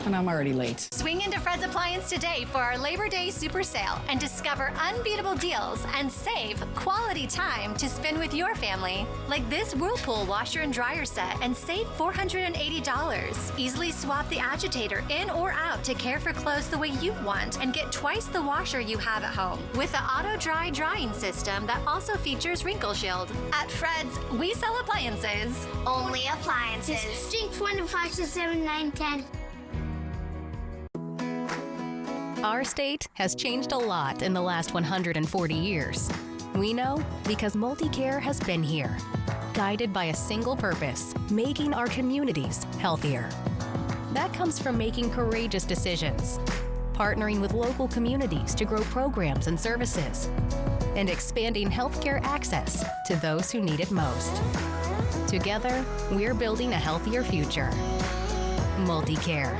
and I'm already late. Swing into Fred's Appliance today for our Labor Day Super Sale and discover unbeatable deals and save quality time to spend with your family. Like this Whirlpool washer and dryer set and save $480. Easily swap the agitator in or out to care for clothes the way you want and get twice the washer you have at home with the auto dry drying system that also features Wrinkle Shield. At Fred's, we sell appliances. Only appliances. Strength 1 to 5 to 7, 9, 10. Our state has changed a lot in the last 140 years. We know because MultiCare has been here, guided by a single purpose, making our communities healthier. That comes from making courageous decisions, partnering with local communities to grow programs and services, and expanding healthcare access to those who need it most. Together, we're building a healthier future. MultiCare.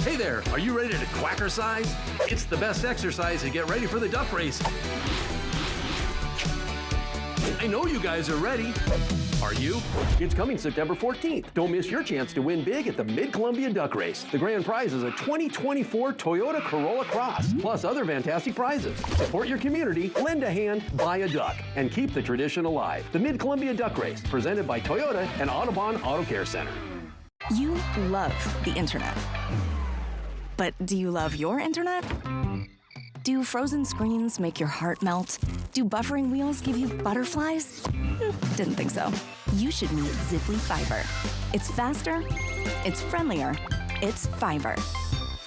Hey there, are you ready to quackercise? It's the best exercise to get ready for the duck race. I know you guys are ready. Are you? It's coming September 14th. Don't miss your chance to win big at the Mid-Columbia Duck Race. The grand prize is a 2024 Toyota Corolla Cross, plus other fantastic prizes. Support your community, lend a hand, buy a duck, and keep the tradition alive. The Mid-Columbia Duck Race, presented by Toyota and Audubon Auto Care Center. You love the internet. But do you love your internet? Do frozen screens make your heart melt? Do buffering wheels give you butterflies? Didn't think so. You should meet Ziply Fiber. It's faster, it's friendlier, it's fiber.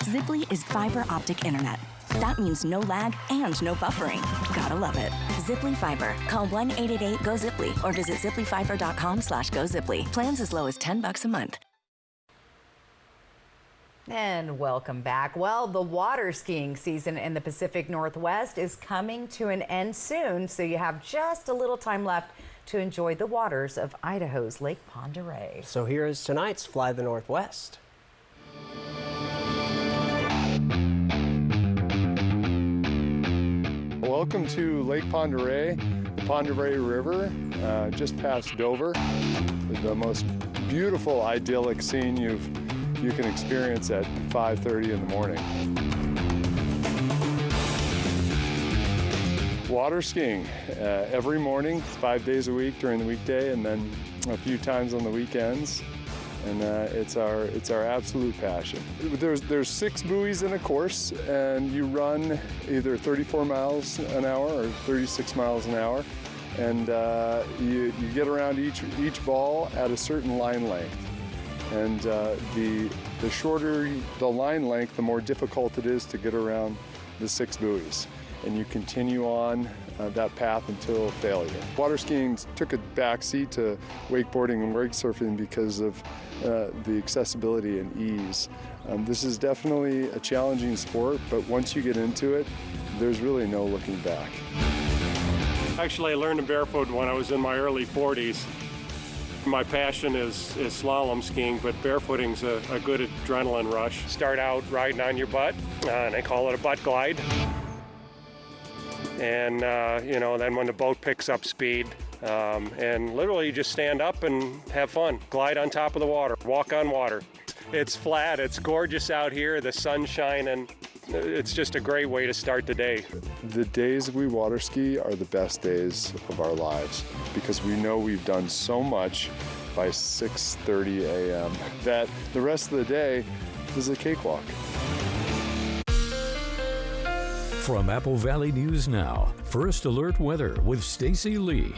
Ziply is fiber optic internet. That means no lag and no buffering. Gotta love it. Ziply Fiber. Call 1-888-GO-ZIPLY or visit ziplyfiber.com/GoZiply. Plans as low as $10 a month. And welcome back. Well, the water skiing season in the Pacific Northwest is coming to an end soon, so you have just a little time left to enjoy the waters of Idaho's Lake Pend Oreille. So here is tonight's Fly the Northwest. Welcome to Lake Pend Oreille, the Pend Oreille River, just past Dover. The most beautiful, idyllic scene you can experience at 5:30 in the morning. Water skiing every morning, 5 days a week during the weekday, and then a few times on the weekends. And it's our absolute passion. There's 6 buoys in a course, and you run either 34 miles an hour or 36 miles an hour, and you get around each ball at a certain line length. And the shorter the line length, the more difficult it is to get around the 6 buoys. and you continue on that path until failure. Water skiing took a backseat to wakeboarding and wake surfing because of the accessibility and ease. This is definitely a challenging sport, but once you get into it, there's really no looking back. Actually, I learned to barefoot when I was in my early 40s. My passion is slalom skiing, but barefooting's a good adrenaline rush. Start out riding on your butt, and they call it a butt glide. And, then when the boat picks up speed, and literally you just stand up and have fun. Glide on top of the water, walk on water. It's flat, it's gorgeous out here, the sun's shining. It's just a great way to start the day. The days we water ski are the best days of our lives because we know we've done so much by 6:30 a.m. that the rest of the day is a cakewalk. From Apple Valley News Now, First Alert Weather with Stacy Lee.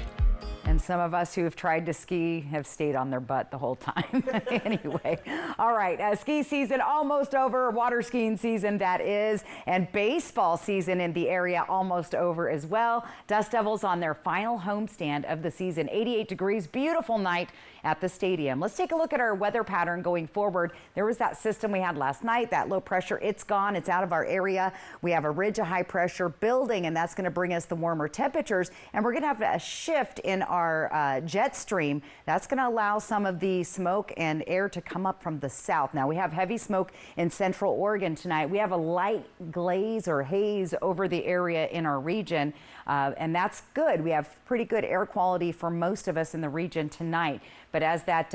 And some of us who have tried to ski have stayed on their butt the whole time. Anyway, all right, ski season almost over, water skiing season that is, and baseball season in the area almost over as well. Dust Devils on their final homestand of the season, 88 degrees, beautiful night at the stadium. Let's take a look at our weather pattern going forward. There was that system we had last night, that low pressure, it's gone, it's out of our area. We have a ridge of high pressure building, and that's going to bring us the warmer temperatures, and we're going to have a shift in our jet stream. That's going to allow some of the smoke and air to come up from the south. Now we have heavy smoke in central Oregon tonight. We have a light glaze or haze over the area in our region, and that's good. We have pretty good air quality for most of us in the region tonight. But as that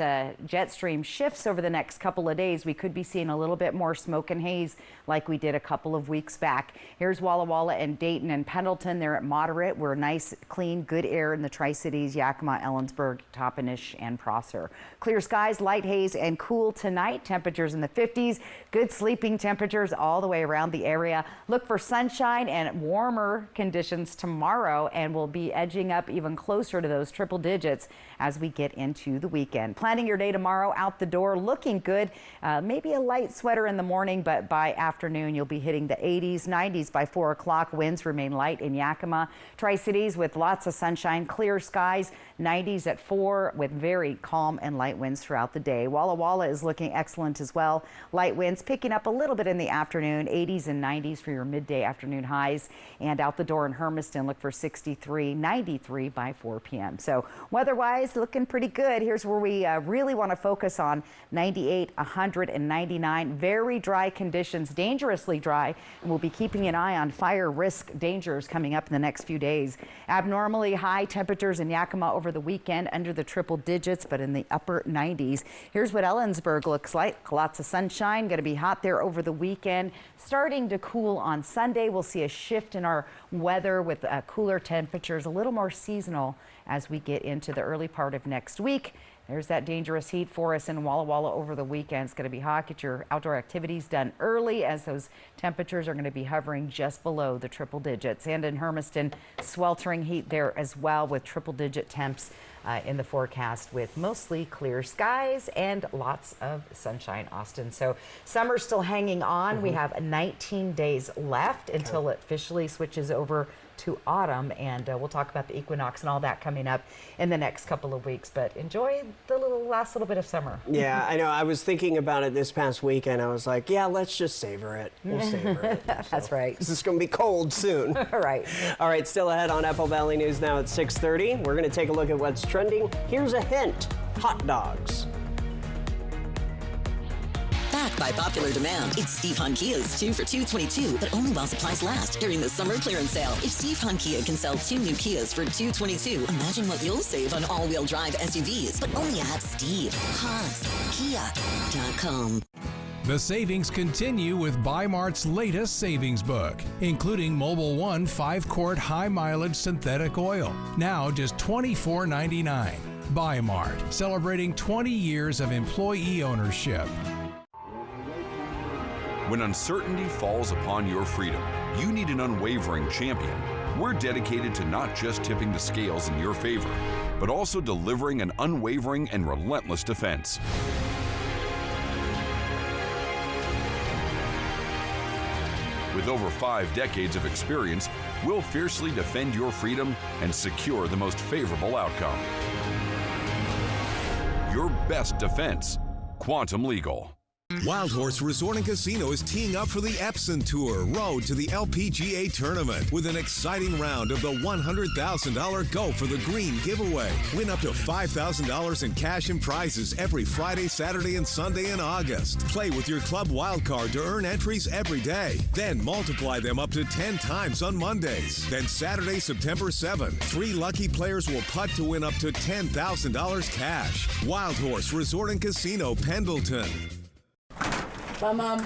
jet stream shifts over the next couple of days, we could be seeing a little bit more smoke and haze like we did a couple of weeks back. Here's Walla Walla and Dayton and Pendleton. They're at moderate. We're nice, clean, good air in the Tri-Cities, Yakima, Ellensburg, Toppenish, and Prosser. Clear skies, light haze, and cool tonight. Temperatures in the 50s. Good sleeping temperatures all the way around the area. Look for sunshine and warmer conditions tomorrow, and we'll be edging up even closer to those triple digits as we get into the weekend. Planning your day tomorrow out the door, looking good. Maybe a light sweater in the morning, but by afternoon you'll be hitting the 80s, 90s by 4 o'clock. Winds remain light in Yakima. Tri-Cities with lots of sunshine, clear skies, 90s at 4 with very calm and light winds throughout the day. Walla Walla is looking excellent as well. Light winds picking up a little bit in the afternoon, 80s and 90s for your midday afternoon highs. And out the door in Hermiston, look for 63, 93 by 4 p.m. So weather-wise, looking pretty good. Here's where we really want to focus on 98, 100, and 99. Very dry conditions, dangerously dry. And we'll be keeping an eye on fire risk dangers coming up in the next few days. Abnormally high temperatures in Yakima over the weekend, under the triple digits, but in the upper 90s. Here's what Ellensburg looks like. Lots of sunshine, going to be hot there over the weekend. Starting to cool on Sunday. We'll see a shift in our weather with cooler temperatures, a little more seasonal as we get into the early part of next week. There's that dangerous heat for us in Walla Walla over the weekend. It's going to be hot. Get your outdoor activities done early, as those temperatures are going to be hovering just below the triple digits. And in Hermiston, sweltering heat there as well, with triple digit temps in the forecast, with mostly clear skies and lots of sunshine, Austin. So summer's still hanging on. We have 19 days left until it officially switches over to autumn, and we'll talk about the equinox and all that coming up in the next couple of weeks. But enjoy the last little bit of summer. Yeah, I know. I was thinking about it this past weekend. I was like, yeah, let's just savor it. We'll savor it. That's right. This is going to be cold soon. Right. All right, still ahead on Apple Valley News Now at 6:30. We're going to take a look at what's trending. Here's a hint: hot dogs. Back by popular demand, it's Steve Hun Kia's 2 for $222, but only while supplies last during the summer clearance sale. If Steve Hun Kia can sell 2 new Kias for $222, imagine what you'll save on all-wheel drive SUVs, but only at SteveHunKia.com. The savings continue with Bi-Mart's latest savings book, including Mobil 1 5-quart high-mileage synthetic oil, now just $24.99. Bi-Mart, celebrating 20 years of employee ownership. When uncertainty falls upon your freedom, you need an unwavering champion. We're dedicated to not just tipping the scales in your favor, but also delivering an unwavering and relentless defense. With over 5 decades of experience, we'll fiercely defend your freedom and secure the most favorable outcome. Your best defense, Quantum Legal. Wild Horse Resort and Casino is teeing up for the Epson Tour Road to the LPGA Tournament with an exciting round of the $100,000 Go for the Green giveaway. Win up to $5,000 in cash and prizes every Friday, Saturday, and Sunday in August. Play with your club wild card to earn entries every day. Then multiply them up to 10 times on Mondays. Then Saturday, September 7th, 3 lucky players will putt to win up to $10,000 cash. Wild Horse Resort and Casino, Pendleton. Mom,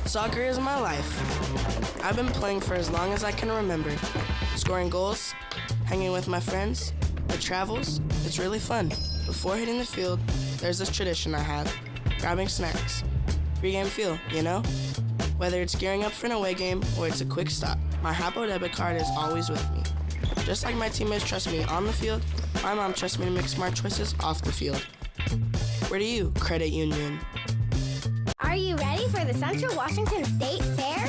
soccer is my life. I've been playing for as long as I can remember. Scoring goals, hanging with my friends, the travels, it's really fun. Before hitting the field, there's this tradition I have, grabbing snacks. Pre-game feel, you know? Whether it's gearing up for an away game or it's a quick stop, my Hapo debit card is always with me. Just like my teammates trust me on the field, my mom trusts me to make smart choices off the field. Where do you, Credit Union? Are you ready for the Central Washington State Fair?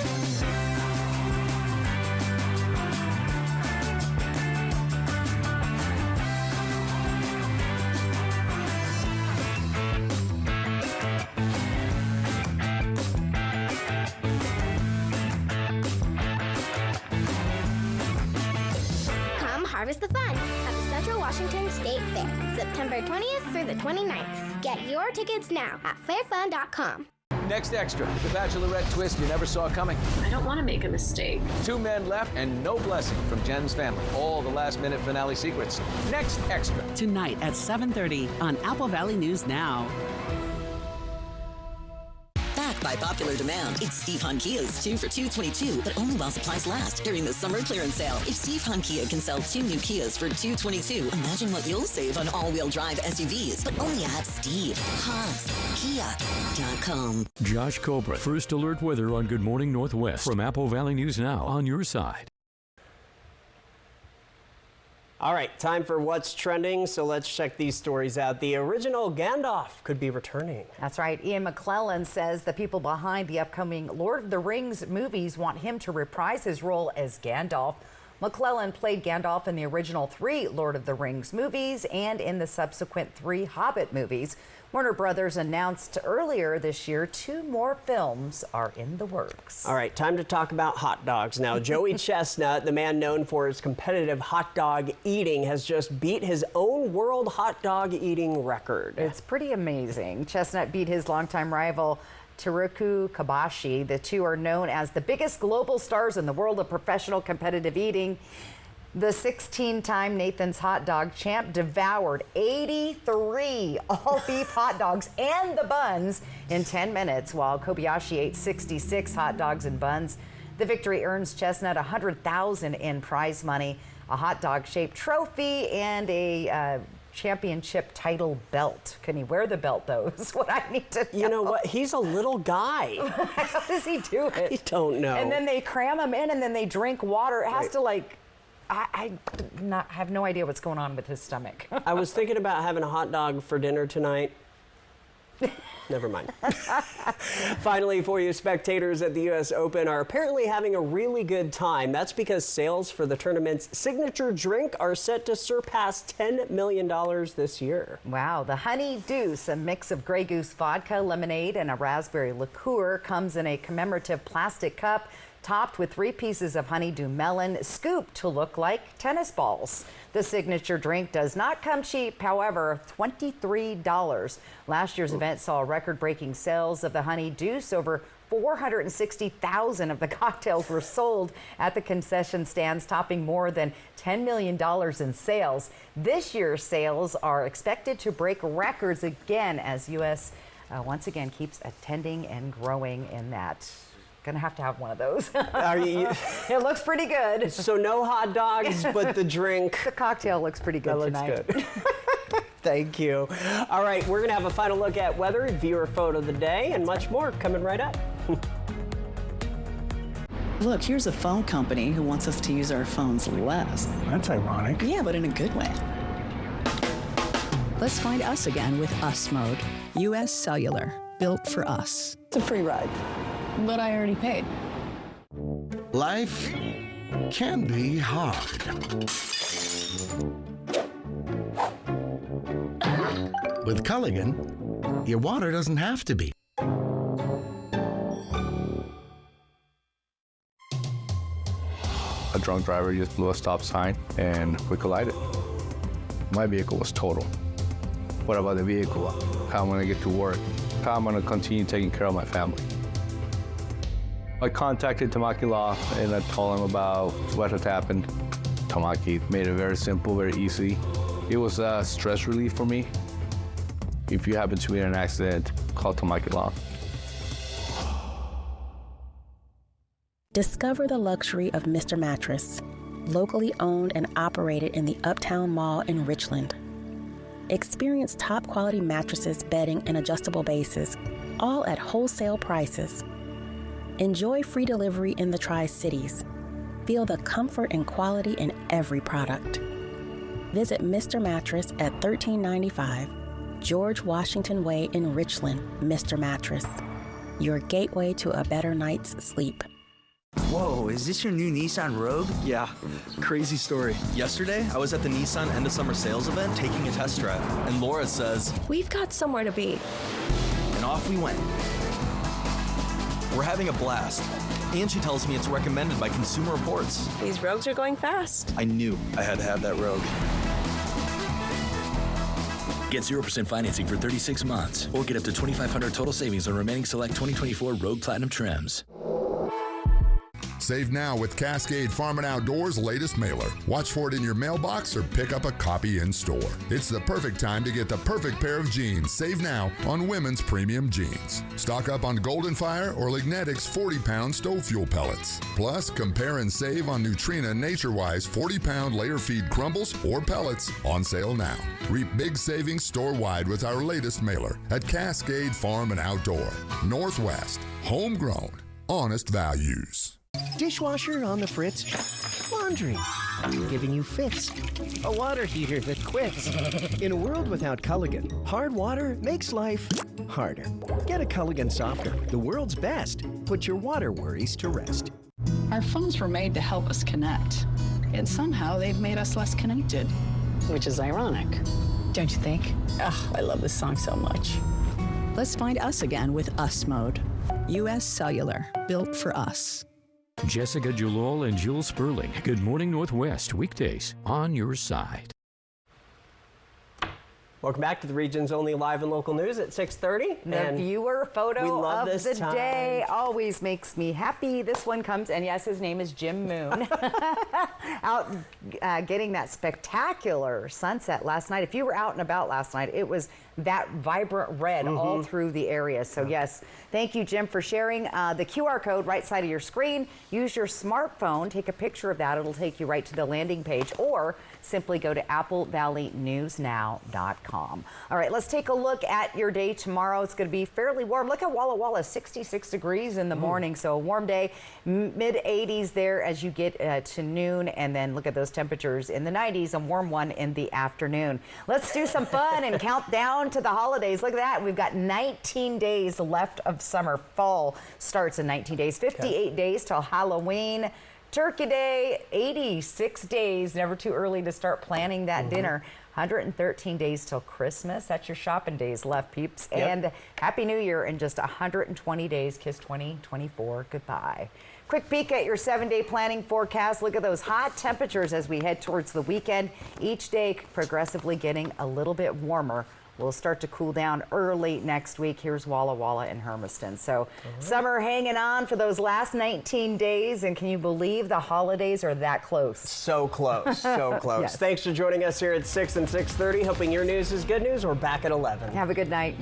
Come harvest the fun at the Central Washington State Fair, September 20th through the 29th. Get your tickets now at fairfun.com. Next Extra, the Bachelorette twist you never saw coming. I don't want to make a mistake. 2 men left and no blessing from Jen's family. All the last-minute finale secrets. Next Extra. Tonight at 7:30 on Apple Valley News Now. Backed by popular demand, it's Steve Hun Kia's 2 for $222, but only while supplies last during the summer clearance sale. If Steve Hun Kia can sell 2 new Kias for $222, imagine what you'll save on all-wheel drive SUVs, but only at SteveHunKia.com. Josh Cobra, First Alert Weather on Good Morning Northwest from Apple Valley News Now, on your side. All right, time for what's trending. So let's check these stories out. The original Gandalf could be returning. That's right. Ian McKellen says the people behind the upcoming Lord of the Rings movies want him to reprise his role as Gandalf. McKellen played Gandalf in the original 3 Lord of the Rings movies and in the subsequent 3 Hobbit movies. Warner Brothers announced earlier this year 2 more films are in the works. All right, time to talk about hot dogs. Now, Joey Chestnut, the man known for his competitive hot dog eating, has just beat his own world hot dog eating record. It's pretty amazing. Chestnut beat his longtime rival Teruku Kabashi. The two are known as the biggest global stars in the world of professional competitive eating. The 16-time Nathan's Hot Dog champ devoured 83 all-beef hot dogs and the buns in 10 minutes, while Kobayashi ate 66 hot dogs and buns. The victory earns Chestnut $100,000 in prize money, a hot dog-shaped trophy, and a championship title belt. Can he wear the belt, though, is what I need to know. You know what? He's a little guy. How does he do it? I don't know. And then they cram him in, and then they drink water. It has to, like... I have no idea what's going on with his stomach. I was thinking about having a hot dog for dinner tonight. Never mind. Finally, for you, spectators at the U.S. Open are apparently having a really good time. That's because sales for the tournament's signature drink are set to surpass $10 million this year. Wow. The Honey Deuce, a mix of Grey Goose vodka, lemonade, and a raspberry liqueur, comes in a commemorative plastic cup topped with 3 pieces of honeydew melon, scooped to look like tennis balls. The signature drink does not come cheap, however, $23. Last year's event saw record-breaking sales of the Honey Deuce. Over 460,000 of the cocktails were sold at the concession stands, topping more than $10 million in sales. This year's sales are expected to break records again as U.S. Once again keeps attending and growing in that. Gonna have to have one of those. It looks pretty good. So no hot dogs, but the drink. The cocktail looks pretty good tonight. Good. Thank you. All right, we're gonna have a final look at weather, viewer photo of the day, and much more coming right up. Look, here's a phone company who wants us to use our phones less. That's ironic. Yeah, but in a good way. Let's find us again with Us Mode. U.S. Cellular, built for us. It's a free ride. But I already paid. Life can be hard. With Culligan, your water doesn't have to be. A drunk driver just blew a stop sign and we collided. My vehicle was total. What about the vehicle? How am I gonna get to work? How am I gonna continue taking care of my family? I contacted Tamaki Law and I told them about what had happened. Tamaki made it very simple, very easy. It was a stress relief for me. If you happen to be in an accident, call Tamaki Law. Discover the luxury of Mr. Mattress, locally owned and operated in the Uptown Mall in Richland. Experience top quality mattresses, bedding, and adjustable bases, all at wholesale prices. Enjoy free delivery in the Tri-Cities. Feel the comfort and quality in every product. Visit Mr. Mattress at 1395 George Washington Way in Richland. Mr. Mattress, your gateway to a better night's sleep. Whoa, is this your new Nissan Rogue? Yeah, crazy story. Yesterday, I was at the Nissan End of Summer Sales event taking a test drive, and Laura says, "We've got somewhere to be." And off we went. We're having a blast. And she tells me it's recommended by Consumer Reports. These Rogues are going fast. I knew I had to have that Rogue. Get 0% financing for 36 months, or get up to $2,500 total savings on remaining select 2024 Rogue Platinum trims. Save now with Cascade Farm and Outdoors' latest mailer. Watch for it in your mailbox or pick up a copy in store. It's the perfect time to get the perfect pair of jeans. Save now on women's premium jeans. Stock up on Golden Fire or Lignetics 40-pound stove fuel pellets. Plus, compare and save on Nutrina NatureWise 40-pound layer feed crumbles or pellets on sale now. Reap big savings store-wide with our latest mailer at Cascade Farm and Outdoor. Northwest, homegrown, honest values. Dishwasher on the fritz? Laundry giving you fits. A water heater that quits. In a world without Culligan, hard water makes life harder. Get a Culligan softener, the world's best. Put your water worries to rest. Our phones were made to help us connect, and somehow they've made us less connected. Which is ironic. Don't you think? Oh, I love this song so much. Let's find us again with Us Mode. U.S. Cellular, built for us. Jessica Julol and Jules Sperling. Good Morning Northwest, weekdays on your side. Welcome back to the region's only live and local news at 6:30. The viewer photo of the time. day always makes me happy. This one comes, and yes, his name is Jim Moon, out getting that spectacular sunset last night. If you were out and about last night, it was that vibrant red all through the area. So yes, thank you, Jim, for sharing. The QR code right side of your screen. Use your smartphone, take a picture of that. It'll take you right to the landing page, or simply go to applevalleynewsnow.com. All right, let's take a look at your day tomorrow. It's going to be fairly warm. Look at Walla Walla, 66 degrees in the morning, so a warm day. Mid-80s there as you get to noon, and then look at those temperatures in the 90s, a warm one in the afternoon. Let's do some fun and count down to the holidays. Look at that. We've got 19 days left of summer. Fall starts in 19 days, 58 days till Halloween. Turkey Day, 86 days. Never too early to start planning that dinner. 113 days till Christmas. That's your shopping days left, peeps. And Happy New Year in just 120 days. Kiss 2024 goodbye. Quick peek at your 7-day planning forecast. Look at those hot temperatures as we head towards the weekend. Each day progressively getting a little bit warmer. We'll start to cool down early next week. Here's Walla Walla and Hermiston. So summer hanging on for those last 19 days. And can you believe the holidays are that close? So close, so close. Yes. Thanks for joining us here at 6 and 6:30. Hoping your news is good news. We're back at 11. Have a good night.